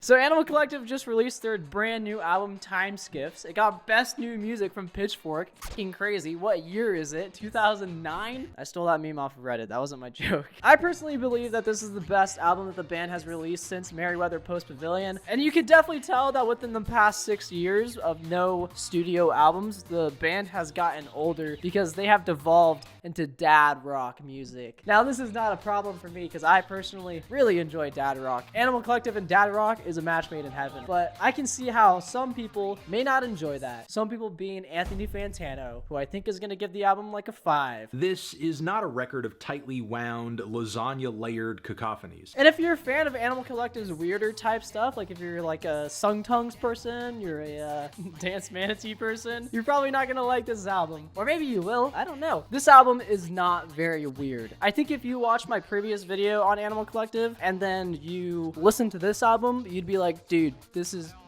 So Animal Collective just released their brand new album, Time Skiffs. It got Best New Music from Pitchfork. Fucking crazy. What year is it? 2009? I stole that meme off of Reddit. That wasn't my joke. I personally believe that this is the best album that the band has released since Merriweather Post Pavilion. And you can definitely tell that within the past 6 years of no studio albums, the band has gotten older because they have devolved into dad rock music. Now, this is not a problem for me because I personally really enjoy dad rock. Animal Collective and dad rock is a match made in heaven, but I can see how some people may not enjoy that. Some people being Anthony Fantano, who I think is going to give the album like a 5. This is not a record of tightly wound, lasagna-layered cacophonies. And if you're a fan of Animal Collective's weirder type stuff, like if you're like a Sung Tongues person, you're a Dance Manatee person, you're probably not going to like this album. Or maybe you will, I don't know. This album is not very weird. I think if you watch my previous video on Animal Collective and then you listen to this album, you'd be like, dude,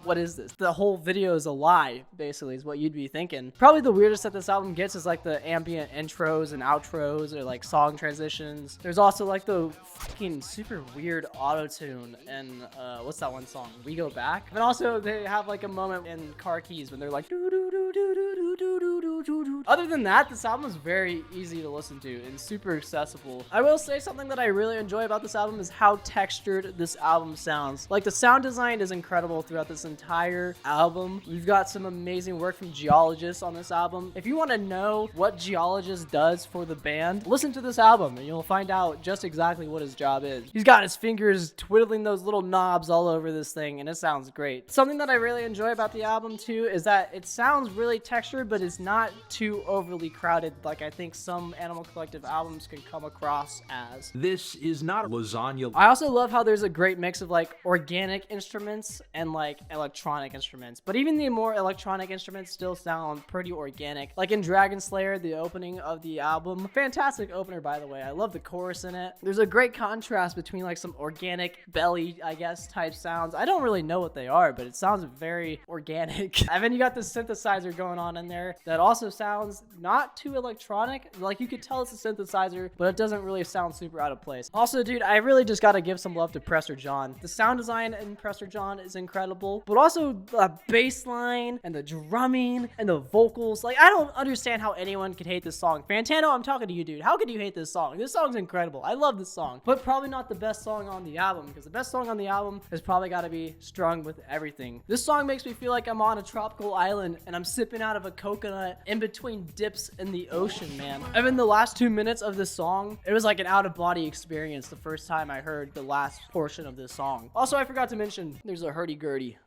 what is this? The whole video is a lie, basically, is what you'd be thinking. Probably the weirdest that this album gets is like the ambient intros and outros or like song transitions. There's also like the fucking super weird auto-tune and what's that one song? We Go Back? And also they have like a moment in Car Keys when they're like doo doo doo doo doo doo doo doo doo doo doo. Other than that, this album is very easy to listen to and super accessible. I will say something that I really enjoy about this album is how textured this album sounds. Like the sound design is incredible throughout this entire album. We've got some amazing work from Geologist on this album. If you want to know what Geologist does for the band, listen to this album and you'll find out just exactly what his job is. He's got his fingers twiddling those little knobs all over this thing and it sounds great. Something that I really enjoy about the album too is that it sounds really textured, but it's not too overly crowded like I think some Animal Collective albums can come across as. This is not lasagna. I also love how there's a great mix of like organic instruments and like electronic instruments, but even the more electronic instruments still sound pretty organic. Like in Dragon Slayer, the opening of the album, fantastic opener by the way. I love the chorus in it. There's a great contrast between like some organic belly, I guess, type sounds. I don't really know what they are, but it sounds very organic. And then you got the synthesizer going on in there that also sounds not too electronic. Like you could tell it's a synthesizer, but it doesn't really sound super out of place. Also, dude, I really just gotta give some love to Pressure John. The sound design in Pressure John is incredible, but also the bass line and the drumming and the vocals. Like, I don't understand how anyone could hate this song. Fantano, I'm talking to you, dude. How could you hate this song? This song's incredible. I love this song, but probably not the best song on the album, because the best song on the album has probably got to be Strung with Everything. This song makes me feel like I'm on a tropical island and I'm sipping out of a coconut in between dips in the ocean, man. And in the last 2 minutes of this song, it was like an out-of-body experience the first time I heard the last portion of this song. Also, I forgot to mention, there's a hurdy-gurdy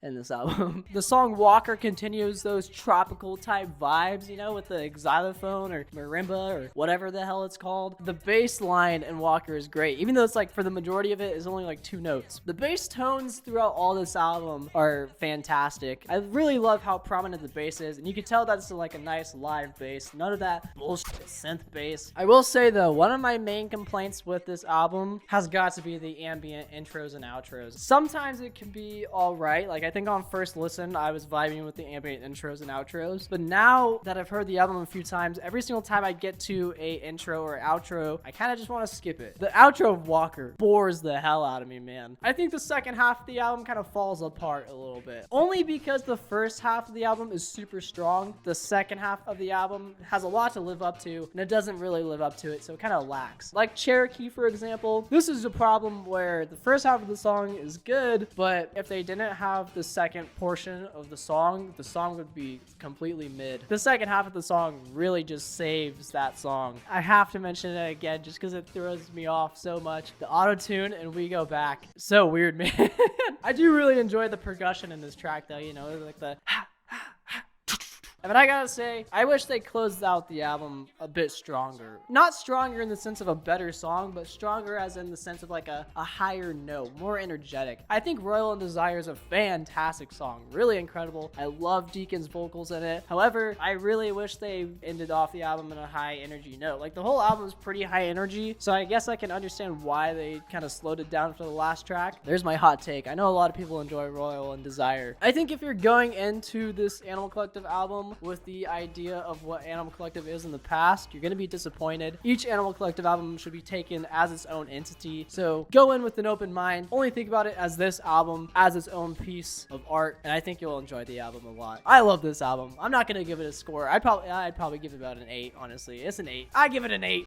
in this album. The song Walker continues those tropical type vibes, you know, with the xylophone or marimba or whatever the hell it's called. The bass line in Walker is great, even though it's like for the majority of it is only like 2 notes. The bass tones throughout all this album are fantastic. I really love how prominent the bass is, and you can tell that's like a nice live bass. None of that bullshit synth bass. I will say though, one of my main complaints with this album has got to be the ambient intros and outros. Sometimes it can be all right. Like I think on first listen, I was vibing with the ambient intros and outros, but now that I've heard the album a few times, every single time I get to a intro or outro, I kind of just want to skip it. The outro of Walker bores the hell out of me, man. I think the second half of the album kind of falls apart a little bit, only because the first half of the album is super strong. The second half of the album has a lot to live up to, and it doesn't really live up to it, so it kind of lacks. Like Cherokee, for example, this is a problem where the first half of the song is good, but if they didn't have the second portion of the song would be completely mid. The second half of the song really just saves that song. I have to mention it again just because it throws me off so much. The auto-tune and We Go Back. So weird, man. I do really enjoy the percussion in this track though, you know, like the but I gotta say, I wish they closed out the album a bit stronger. Not stronger in the sense of a better song, but stronger as in the sense of like a higher note, more energetic. I think Royal and Desire is a fantastic song, really incredible. I love Deakin's vocals in it. However, I really wish they ended off the album in a high energy note. Like the whole album is pretty high energy, so I guess I can understand why they kind of slowed it down for the last track. There's my hot take. I know a lot of people enjoy Royal and Desire. I think if you're going into this Animal Collective album album with the idea of what Animal Collective is in the past, you're going to be disappointed. Each Animal Collective album should be taken as its own entity. So go in with an open mind. Only think about it as this album, as its own piece of art, and I think you'll enjoy the album a lot. I love this album. I'm not going to give it a score. I'd probably give it about an 8, honestly. It's an 8. I give it an 8.